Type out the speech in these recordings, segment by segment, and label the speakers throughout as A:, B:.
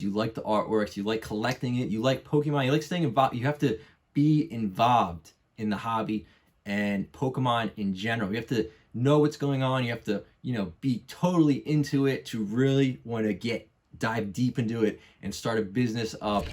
A: you like the artworks, you like collecting it, you like Pokemon, you like staying involved, you have to be involved in the hobby and Pokemon in general. You have to know what's going on. You have to, be totally into it to really want to dive deep into it and start a business up.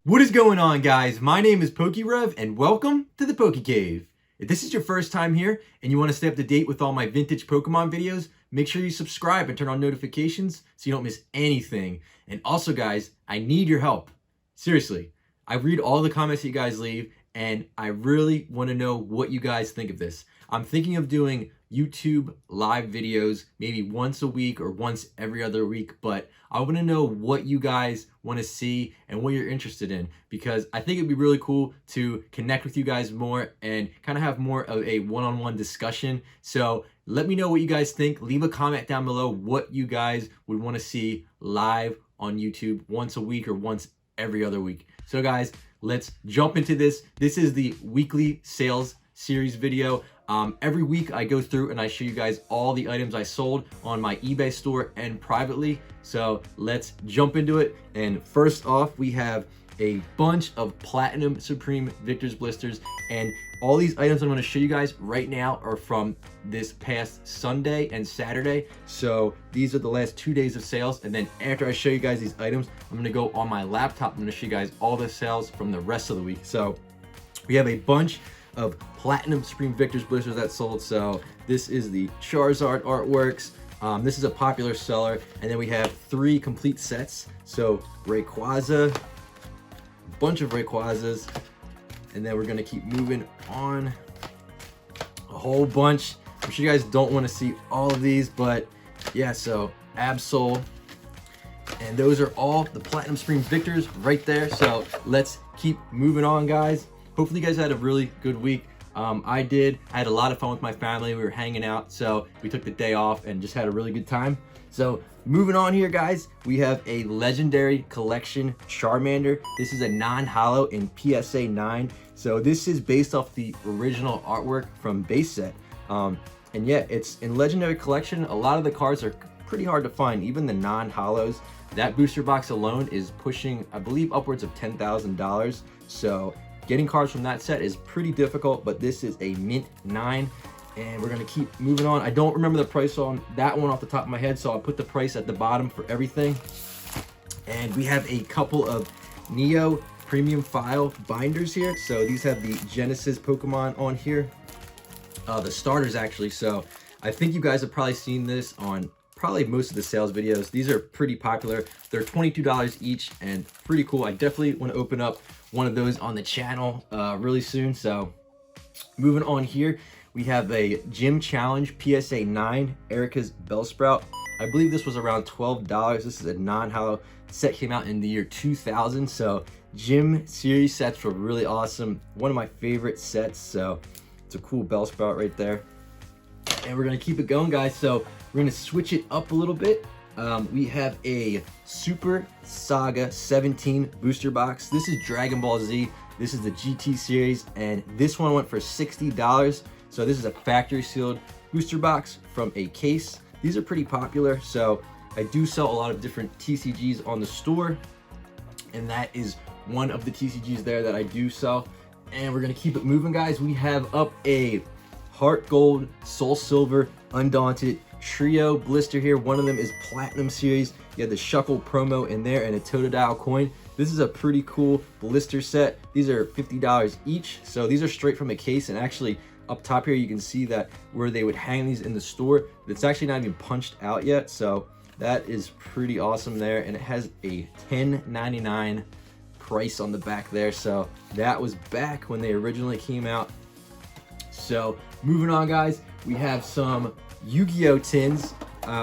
A: What is going on, guys? My name is PokéRev and welcome to the PokéCave. If this is your first time here and you want to stay up to date with all my vintage Pokemon videos, make sure you subscribe and turn on notifications so you don't miss anything. And also, guys, I need your help. Seriously, I read all the comments that you guys leave and I really want to know what you guys think of this. I'm thinking of doing YouTube live videos maybe once a week or once every other week, but I want to know what you guys want to see and what you're interested in, because I think it'd be really cool to connect with you guys more and kind of have more of a one-on-one discussion. So let me know what you guys think. Leave a comment down below what you guys would want to see live on YouTube once a week or once every other week. So guys, let's jump into this. This is the weekly sales series video. Every week I go through and I show you guys all the items I sold on my eBay store and privately. So let's jump into it. And first off, we have a bunch of Platinum Supreme Victor's blisters, and all these items I'm going to show you guys right now are from this past Sunday and Saturday. So these are the last 2 days of sales, and then after I show you guys these items, I'm going to go on my laptop. I'm going to show you guys all the sales from the rest of the week. So we have a bunch of Platinum Supreme Victor's blisters that sold. So this is the Charizard artworks. This is a popular seller, and then we have 3 complete sets. So Rayquaza, a bunch of Rayquazas, and then we're gonna keep moving on. A whole bunch. I'm sure you guys don't want to see all of these, but yeah. So Absol, and those are all the Platinum Supreme Victors right there. So let's keep moving on, guys. Hopefully you guys had a really good week. I had a lot of fun with my family. We were hanging out, so we took the day off and just had a really good time. So moving on here, guys, we have a Legendary Collection Charmander. This is a non-holo in PSA 9. So this is based off the original artwork from base set. And yeah, it's in Legendary Collection. A lot of the cards are pretty hard to find, even the non-holos. That booster box alone is pushing, I believe, upwards of $10,000. So getting cards from that set is pretty difficult, but this is a mint 9, and we're gonna keep moving on. I don't remember the price on that one off the top of my head, so I'll put the price at the bottom for everything. And we have a couple of Neo premium file binders here. So these have the Genesis Pokemon on here, the starters actually. So I think you guys have probably seen this on probably most of the sales videos. These are pretty popular. They're $22 each and pretty cool. I definitely want to open up one of those on the channel really soon. So moving on here, we have a Gym Challenge PSA 9 Erica's Bellsprout. I believe this was around $12. This is a non-holo set, came out in the year 2000. So Gym series sets were really awesome. One of my favorite sets. So it's a cool Bellsprout right there. And we're gonna keep it going, guys. So we're gonna switch it up a little bit. We have a Super Saga 17 booster box. This is Dragon Ball Z. This is the GT series, and this one went for $60. So this is a factory sealed booster box from a case. These are pretty popular. So I do sell a lot of different TCGs on the store, and that is one of the TCGs there that I do sell. And we're gonna keep it moving, guys. We have up a Heart Gold, Soul Silver, Undaunted Trio blister here. One of them is Platinum series. You have the Shuckle promo in there and a Totodile coin. This is a pretty cool blister set. These are $50 each. So these are straight from a case, and actually up top here you can see that where they would hang these in the store, it's actually not even punched out yet. So that is pretty awesome there, and it has a $10.99 price on the back there. So that was back when they originally came out. So moving on, guys, we have some Yu-Gi-Oh tins.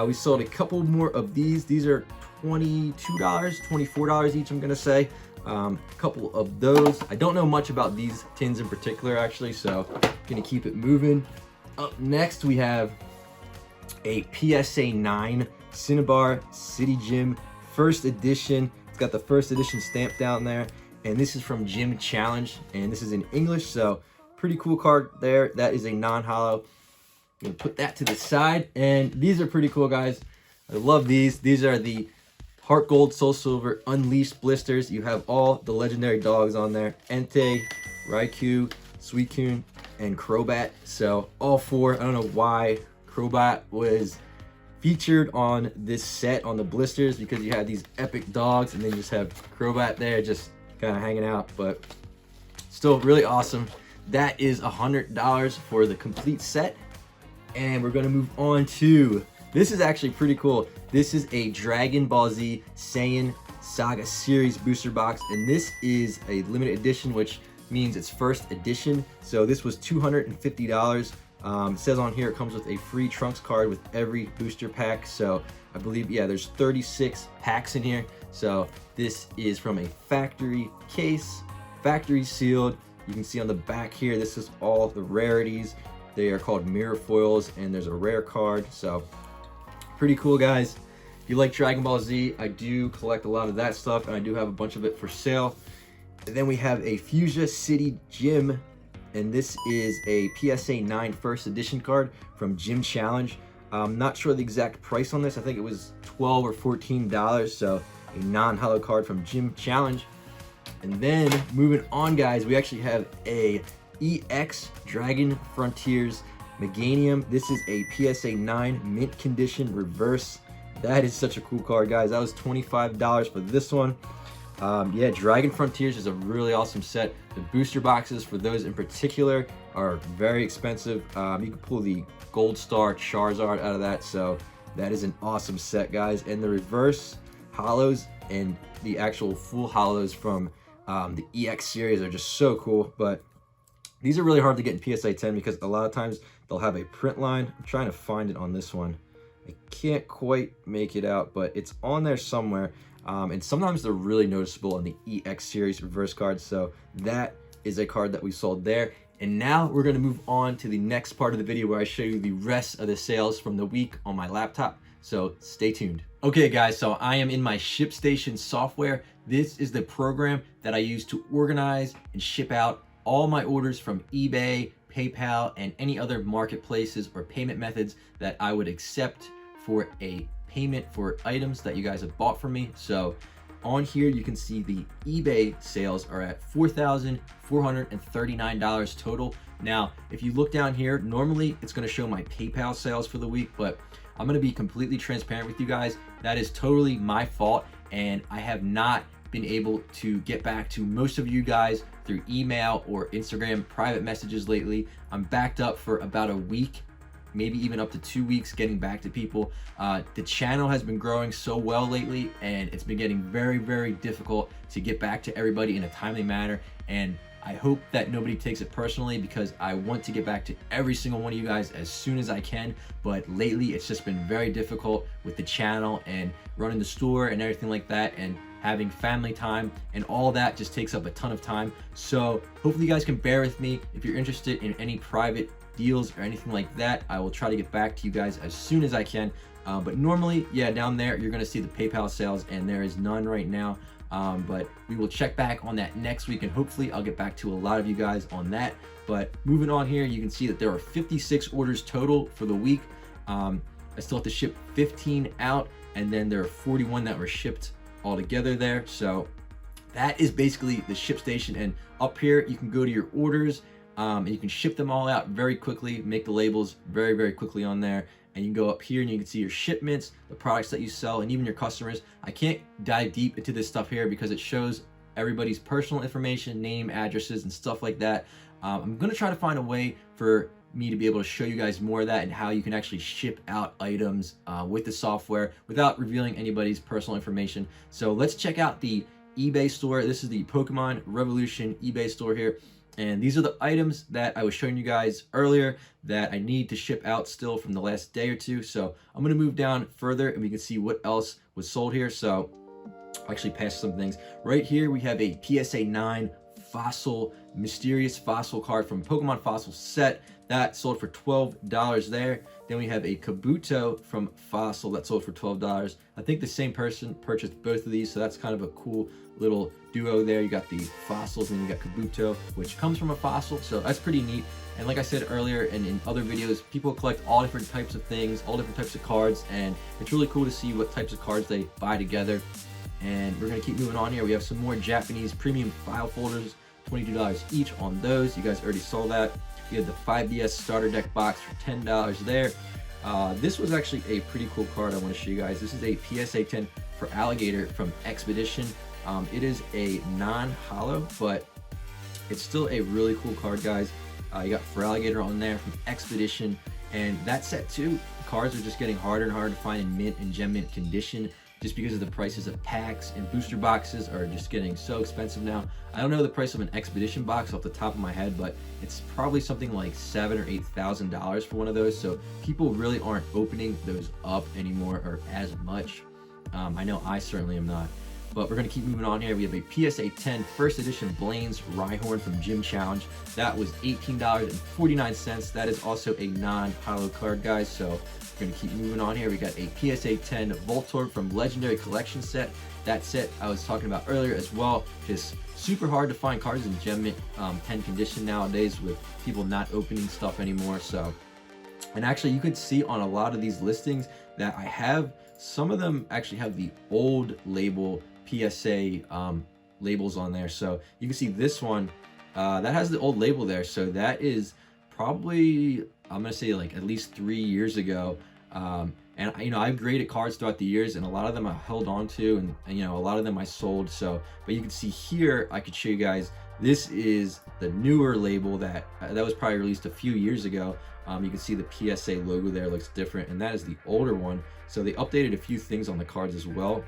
A: We sold a couple more of these. These are $22, $24 each, I'm gonna say. A couple of those. I don't know much about these tins in particular, actually, so gonna keep it moving. Up next, we have a PSA 9 Cinnabar City Gym first edition. It's got the first edition stamp down there, and this is from Gym Challenge, and this is in English, so pretty cool card there. That is a non-holo. gonna put that to the side. And these are pretty cool, guys. I love these. These are the Heart Gold, Soul Silver, Unleashed blisters. You have all the legendary dogs on there. Entei, Raikou, Suicune, and Crobat. So all four. I don't know why Crobat was featured on this set on the blisters, because you had these epic dogs and then you just have Crobat there just kind of hanging out, but still really awesome. That is $100 for the complete set. And we're going to move on to, this is actually pretty cool. This is a Dragon Ball Z Saiyan Saga Series booster box, and this is a limited edition, which means it's first edition. So this was $250. It says on here it comes with a free Trunks card with every booster pack. So I believe, yeah, there's 36 packs in here. So this is from a factory case, factory sealed. You can see on the back here, this is all the rarities. They are called mirror foils, and there's a rare card. So pretty cool, guys. If you like Dragon Ball Z, I do collect a lot of that stuff, and I do have a bunch of it for sale. And then we have a Fuchsia City Gym, and this is a PSA 9 first edition card from Gym Challenge. I'm not sure the exact price on this. I think it was $12 or $14, so a non-holo card from Gym Challenge. And then moving on, guys, we actually have a EX Dragon Frontiers Meganium. This is a PSA 9 mint condition reverse. That is such a cool card, guys. That was $25 for this one. Yeah, Dragon Frontiers is a really awesome set. The booster boxes for those in particular are very expensive. You can pull the Gold Star Charizard out of that, so that is an awesome set, guys. And the reverse holos and the actual full holos from the EX series are just so cool. But these are really hard to get in PSA 10 because a lot of times they'll have a print line. I'm trying to find it on this one. I can't quite make it out, but it's on there somewhere. And sometimes they're really noticeable on the EX series reverse cards. So that is a card that we sold there. And now we're going to move on to the next part of the video where I show you the rest of the sales from the week on my laptop. So stay tuned. Okay, guys, so I am in my ShipStation software. This is the program that I use to organize and ship out all my orders from eBay, PayPal, and any other marketplaces or payment methods that I would accept for a payment for items that you guys have bought from me. So on here, you can see the eBay sales are at $4,439 total. Now, if you look down here, normally it's going to show my PayPal sales for the week, but I'm going to be completely transparent with you guys. That is totally my fault, and I have not been able to get back to most of you guys through email or Instagram private messages lately. I'm backed up for about a week, maybe even up to 2 weeks getting back to people. The channel has been growing so well lately, and it's been getting very, very difficult to get back to everybody in a timely manner. And I hope that nobody takes it personally, because I want to get back to every single one of you guys as soon as I can. But lately it's just been very difficult with the channel and running the store and everything like that, and having family time, and all that just takes up a ton of time. So hopefully you guys can bear with me. If you're interested in any private deals or anything like that, I will try to get back to you guys as soon as I can. But normally, yeah, down there you're gonna see the PayPal sales, and there is none right now. But we will check back on that next week, and hopefully I'll get back to a lot of you guys on that. But moving on here, you can see that there are 56 orders total for the week. I still have to ship 15 out, and then there are 41 that were shipped all together there. So that is basically the ShipStation. And up here you can go to your orders, and you can ship them all out very quickly, make the labels very, very quickly on there. And you can go up here and you can see your shipments, the products that you sell, and even your customers. I can't dive deep into this stuff here because it shows everybody's personal information, name, addresses, and stuff like that. I'm gonna try to find a way for me to be able to show you guys more of that and how you can actually ship out items with the software without revealing anybody's personal information. So let's check out the eBay store. This is the Pokemon Revolution eBay store here. And these are the items that I was showing you guys earlier that I need to ship out still from the last day or two. So I'm gonna move down further and we can see what else was sold here. So I'll actually pass some things. Right here we have a PSA 9 fossil, mysterious fossil card from Pokemon Fossil Set that sold for $12 there. Then we have a Kabuto from Fossil that sold for $12. I think the same person purchased both of these, so that's kind of a cool little duo there. You got the fossils and you got Kabuto, which comes from a fossil, so that's pretty neat. And like I said earlier and in other videos, people collect all different types of things, all different types of cards, and it's really cool to see what types of cards they buy together. And we're gonna keep moving on here. We have some more Japanese premium file folders, $22 each on those. You guys already saw that. We had the 5DS starter deck box for $10 there. This was actually a pretty cool card I want to show you guys. This is a PSA 10 for Alligator from Expedition. It is a non-holo, but it's still a really cool card, guys. You got for Alligator on there from Expedition, and that set too, cards are just getting harder and harder to find in mint and gem mint condition, just because of the prices of packs and booster boxes are just getting so expensive now. I don't know the price of an Expedition box off the top of my head, but it's probably something like $7,000 or $8,000 for one of those. So people really aren't opening those up anymore or as much. I know I certainly am not. But we're gonna keep moving on here. We have a PSA 10 first edition Blaine's Rhyhorn from Gym Challenge. That was $18.49. That is also a non-holo card, guys. So we're gonna keep moving on here. We got a PSA 10 Voltorb from Legendary Collection set. That set I was talking about earlier as well. Just super hard to find cards in Gem Mint 10 condition nowadays with people not opening stuff anymore. So, and actually you could see on a lot of these listings that I have, some of them actually have the old label PSA labels on there. So you can see this one that has the old label there. So that is probably, I'm gonna say, like at least 3 years ago. And you know, I've graded cards throughout the years, and a lot of them I held on to, and you know, a lot of them I sold. So, but you can see here, I could show you guys, this is the newer label that was probably released a few years ago. You can see the PSA logo there looks different, and that is the older one. So they updated a few things on the cards as well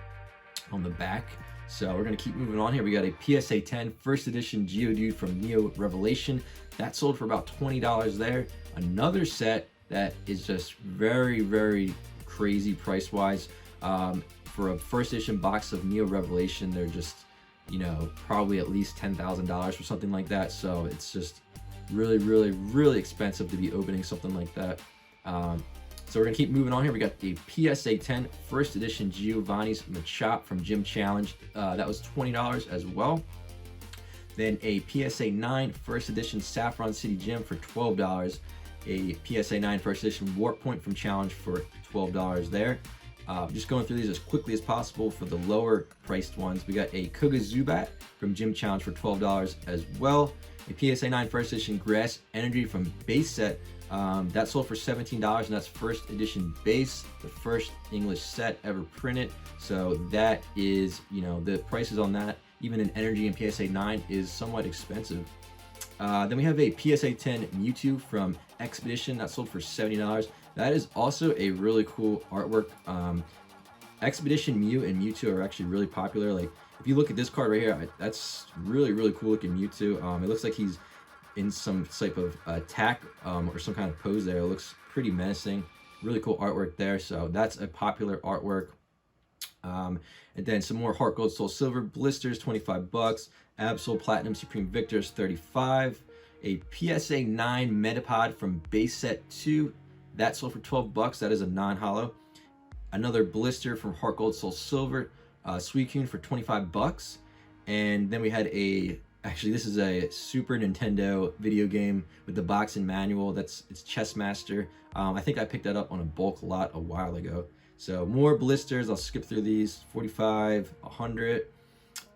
A: on the back. So we're gonna keep moving on here. We got a PSA 10 first edition Geodude from Neo Revelation. That sold for about $20 there. Another set that is just very, very crazy price wise. For a first edition box of Neo Revelation, they're just, you know, probably at least $10,000 or something like that. So it's just really, really, really expensive to be opening something like that. So we're gonna keep moving on here. We got the PSA 10 first edition Giovanni's Machop from Gym Challenge. That was $20 as well. Then a PSA 9 first edition Saffron City Gym for $12. A PSA 9 first edition Warp Point from Challenge for $12 there. Just going through these as quickly as possible for the lower priced ones. We got a Kuga Zubat from Gym Challenge for $12 as well. A PSA 9 first edition Grass Energy from Base Set. That sold for $17, and that's first edition base, the first English set ever printed. So that is, you know, the prices on that, even in Energy and PSA 9, is somewhat expensive. Then we have a PSA 10 Mewtwo from Expedition that sold for $70. That is also a really cool artwork. Expedition Mew and Mewtwo are actually really popular. Like, if you look at this card right here, that's really, really cool looking Mewtwo. It looks like he's in some type of attack or some kind of pose there. It looks pretty menacing. Really cool artwork there. So that's a popular artwork. And then some more Heart Gold Soul Silver blisters, 25 bucks. Absol Platinum Supreme Victors, 35. A PSA 9 Metapod from Base Set 2. That sold for 12 bucks. That is a non-holo. Another blister from Heart Gold Soul Silver, Suicune for 25 bucks. And then we had a, actually this is a Super Nintendo video game with the box and manual. It's Chess Master. I think I picked that up on a bulk lot a while ago. So more blisters, I'll skip through these. 45, 100.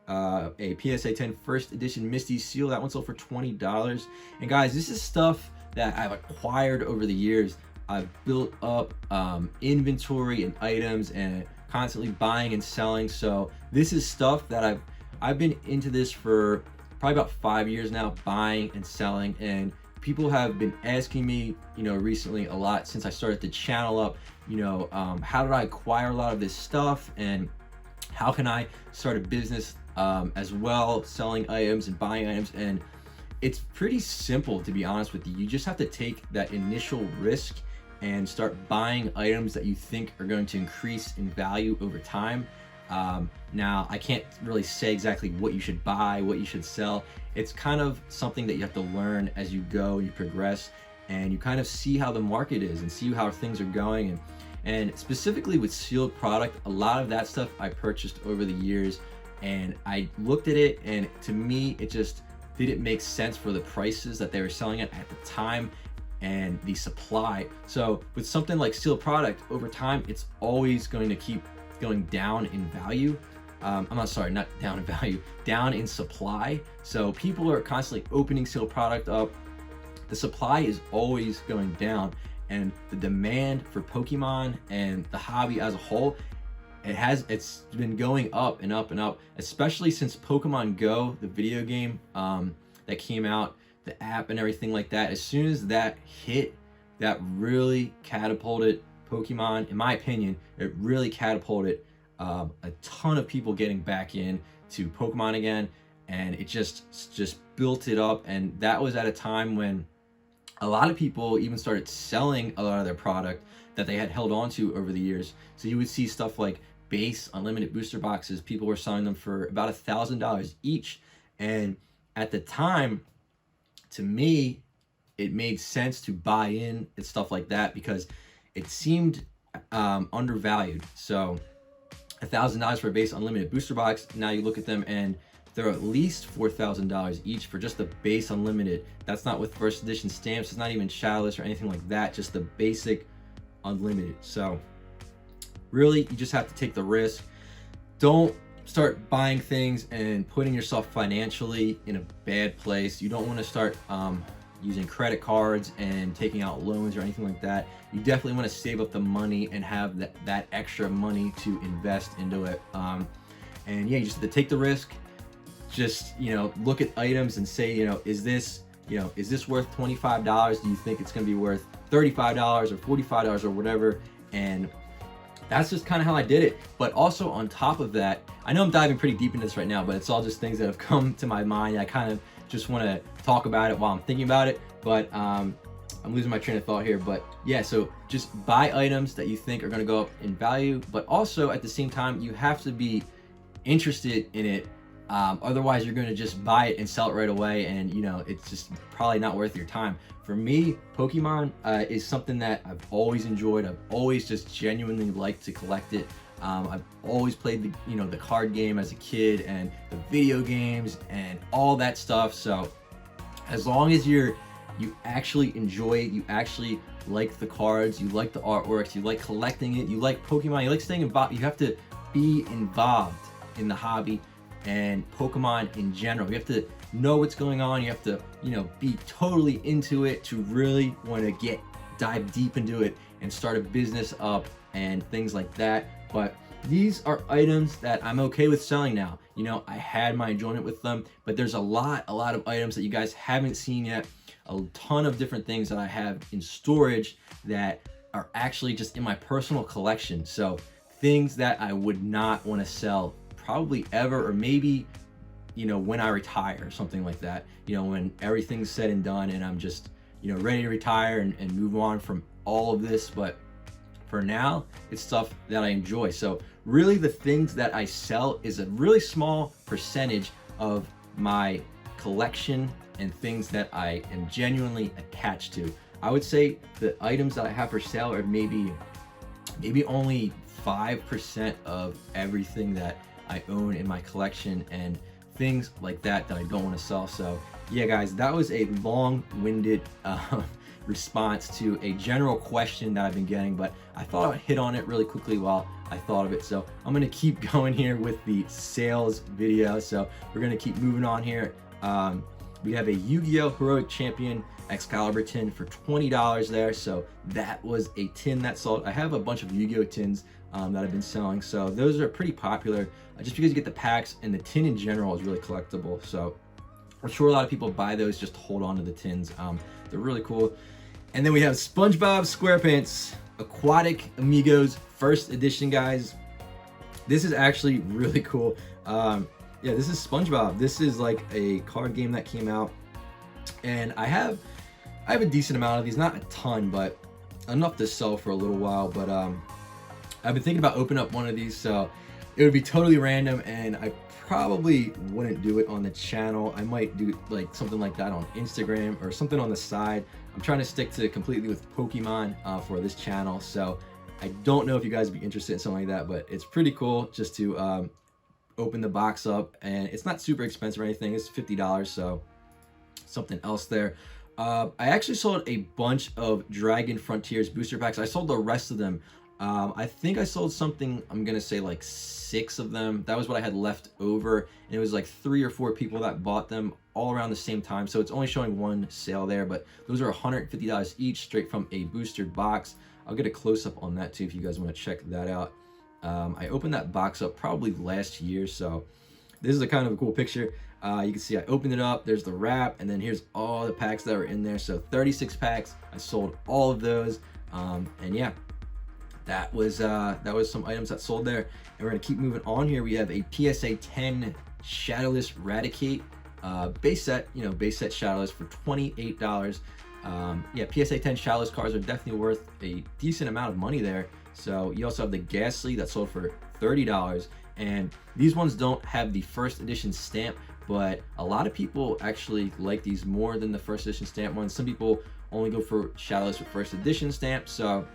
A: A PSA 10 first edition Misty Seal, that one sold for $20. And guys, this is stuff that I've acquired over the years. I've built up inventory and items and constantly buying and selling. So this is stuff that I've been into this for probably about 5 years now, buying and selling. And people have been asking me, you know, recently a lot since I started the channel up, you know, how did I acquire a lot of this stuff, and how can I start a business as well, selling items and buying items. And it's pretty simple, to be honest with you. You just have to take that initial risk and start buying items that you think are going to increase in value over time. Now I can't really say exactly what you should buy, what you should sell. It's kind of something that you have to learn as you go and you progress, and you kind of see how the market is and see how things are going. And specifically with sealed product, a lot of that stuff I purchased over the years, and I looked at it, and to me it just didn't make sense for the prices that they were selling it at the time and the supply. So with something like sealed product, over time it's always going to keep going down in value. I'm not sorry, not down in value, down in supply. So people are constantly opening sealed product up. The supply is always going down, and the demand for Pokemon and the hobby as a whole, it's been going up and up and up, especially since Pokemon Go, the video game that came out, the app and everything like that. As soon as that hit, that really catapulted Pokemon, in my opinion. It really catapulted a ton of people getting back in to Pokemon again, and it just built it up. And that was at a time when a lot of people even started selling a lot of their product that they had held on to over the years. So you would see stuff like base unlimited booster boxes. People were selling them for about $1,000 each. And at the time, to me, it made sense to buy in and stuff like that because it seemed undervalued. So $1,000 for a base unlimited booster box. Now you look at them and they're at least $4,000 each for just the base unlimited. That's not with first edition stamps. It's not even shadowless or anything like that. Just the basic unlimited. So really, you just have to take the risk. Don't start buying things and putting yourself financially in a bad place. You don't want to start using credit cards and taking out loans or anything like that. You definitely want to save up the money and have that extra money to invest into it. And yeah, you just have to take the risk. Just, look at items and say, is this worth $25? Do you think it's going to be worth $35 or $45 or whatever? And that's just kind of how I did it. But also on top of that, I know I'm diving pretty deep into this right now, but it's all just things that have come to my mind. I kind of just want to talk about it while I'm thinking about it, but I'm losing my train of thought here. But yeah, so just buy items that you think are going to go up in value, but also at the same time, you have to be interested in it. Otherwise you're going to just buy it and sell it right away, and it's just probably not worth your time. For me, Pokemon is something that I've always enjoyed. I've always just genuinely liked to collect it. I've always played the card game as a kid and the video games and all that stuff. So as long as you actually enjoy it, you actually like the cards, you like the artworks, you like collecting it, you like Pokemon, you like staying involved, you have to be involved in the hobby and Pokemon in general. You have to know what's going on. You have to, be totally into it to really want to dive deep into it and start a business up and things like that. But these are items that I'm okay with selling now. I had my enjoyment with them, but there's a lot of items that you guys haven't seen yet. A ton of different things that I have in storage that are actually just in my personal collection. So things that I would not want to sell probably ever, or maybe when I retire or something like that, when everything's said and done and I'm just ready to retire and move on from all of this. But for now, it's stuff that I enjoy. So really the things that I sell is a really small percentage of my collection and things that I am genuinely attached to. I would say the items that I have for sale are maybe only 5% of everything that I own in my collection, and things like that I don't want to sell. So yeah, guys, that was a long-winded response to a general question that I've been getting, but I thought I'd hit on it really quickly while I thought of it. So I'm going to keep going here with the sales video. So we're going to keep moving on here. We have a Yu-Gi-Oh! Heroic Champion Excalibur tin for $20 there. So that was a tin that sold. I have a bunch of Yu-Gi-Oh! Tins that I've been selling. So those are pretty popular just because you get the packs, and the tin in general is really collectible. So I'm sure a lot of people buy those just to hold on to the tins. They're really cool. And then we have SpongeBob SquarePants Aquatic Amigos First Edition, guys. This is actually really cool. Yeah, this is SpongeBob. This is like a card game that came out, and I have a decent amount of these, not a ton, but enough to sell for a little while. But I've been thinking about opening up one of these. So it would be totally random, and I probably wouldn't do it on the channel. I might do like something like that on Instagram or something on the side. I'm trying to stick to completely with Pokemon for this channel, so I don't know if you guys would be interested in something like that, but it's pretty cool just to open the box up, and it's not super expensive or anything. It's $50, so something else there. I actually sold a bunch of Dragon Frontiers booster packs. I sold the rest of them. I think I sold something, I'm gonna say like 6 of them. That was what I had left over, and it was like 3 or 4 people that bought them all around the same time, so it's only showing one sale there, but those are $150 each, straight from a boostered box. I'll get a close-up on that too if you guys want to check that out. I opened that box up probably last year, so this is a kind of a cool picture. You can see I opened it up, there's the wrap, and then here's all the packs that were in there. So 36 packs, I sold all of those, and yeah, that was some items that sold there. And we're gonna keep moving on here. We have a PSA 10 Shadowless Raticate base set, base set Shadowless for $28. Yeah, PSA 10 Shadowless cards are definitely worth a decent amount of money there. So you also have the Ghastly that sold for $30, and these ones don't have the first edition stamp, but a lot of people actually like these more than the first edition stamp ones. Some people only go for Shadowless with first edition stamp, so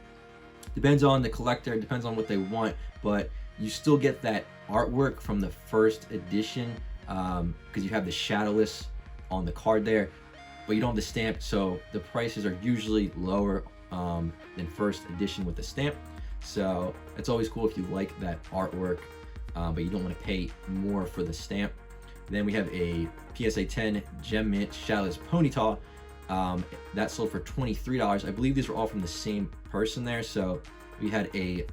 A: depends on the collector, depends on what they want, but you still get that artwork from the first edition because you have the Shadowless on the card there, but you don't have the stamp, so the prices are usually lower than first edition with the stamp. So it's always cool if you like that artwork, but you don't want to pay more for the stamp. Then we have a PSA 10 Gem Mint Shadowless Ponyta that sold for $23. I believe these were all from the same person there. So we had a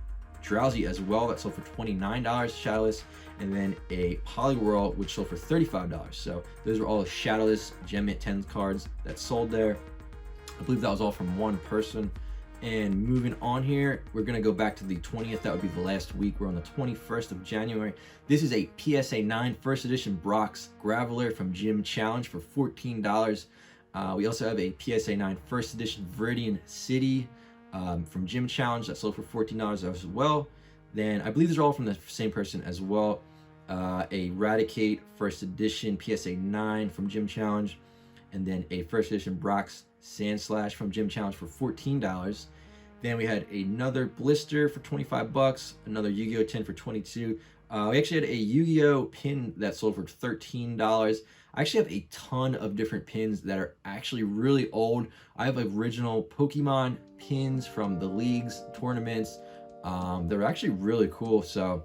A: Drowsy as well that sold for $29 Shadowless, and then a Poliwhirl which sold for $35. So those were all Shadowless Gem Mint 10 cards that sold there. I believe that was all from one person. And moving on here, we're gonna go back to the 20th. That would be the last week. We're on the 21st of January. This is a PSA 9 first edition Brock's Graveler from Gym Challenge for $14. We also have a PSA 9 first edition Viridian City from Gym Challenge that sold for $14 as well. Then I believe these are all from the same person as well. A Raticate first edition PSA 9 from Gym Challenge, and then a first edition Brock's Sandslash from Gym Challenge for $14. Then we had another blister for 25 bucks, another Yu-Gi-Oh! Tin for 22. We actually had a Yu-Gi-Oh! Pin that sold for $13. I actually have a ton of different pins that are actually really old. I have original Pokemon pins from the leagues, tournaments. They're actually really cool, so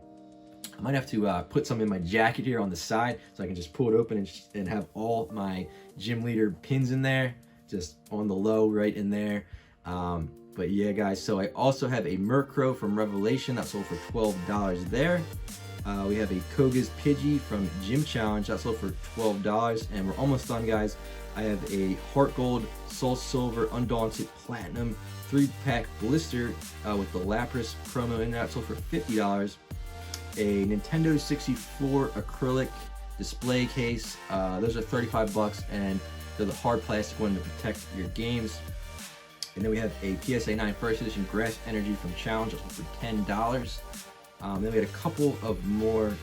A: I might have to put some in my jacket here on the side so I can just pull it open and have all my gym leader pins in there, just on the low right in there. But yeah, guys, so I also have a Murkrow from Revelation that sold for $12 there. We have a Koga's Pidgey from Gym Challenge that sold for $12, and we're almost done, guys. I have a Heart Gold, Soul Silver, Undaunted Platinum 3-pack blister with the Lapras promo in there that sold for $50. A Nintendo 64 acrylic display case. Those are 35 bucks, and they're the hard plastic one to protect your games. And then we have a PSA 9 first edition Grass Energy from Challenge that sold for $10. Then we had a couple of more of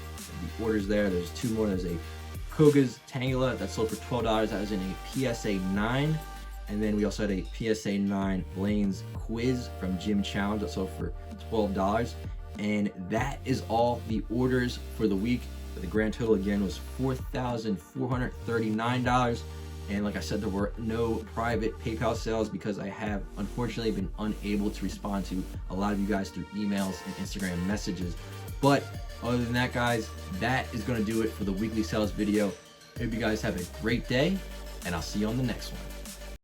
A: the orders there. There's 2 more. There's a Koga's Tangela that sold for $12. That was in a PSA 9. And then we also had a PSA 9 Blaine's Quiz from Gym Challenge that sold for $12. And that is all the orders for the week. The grand total again was $4,439. And like I said, there were no private PayPal sales because I have unfortunately been unable to respond to a lot of you guys through emails and Instagram messages. But other than that, guys, that is going to do it for the weekly sales video. I hope you guys have a great day, and I'll see you on the next one.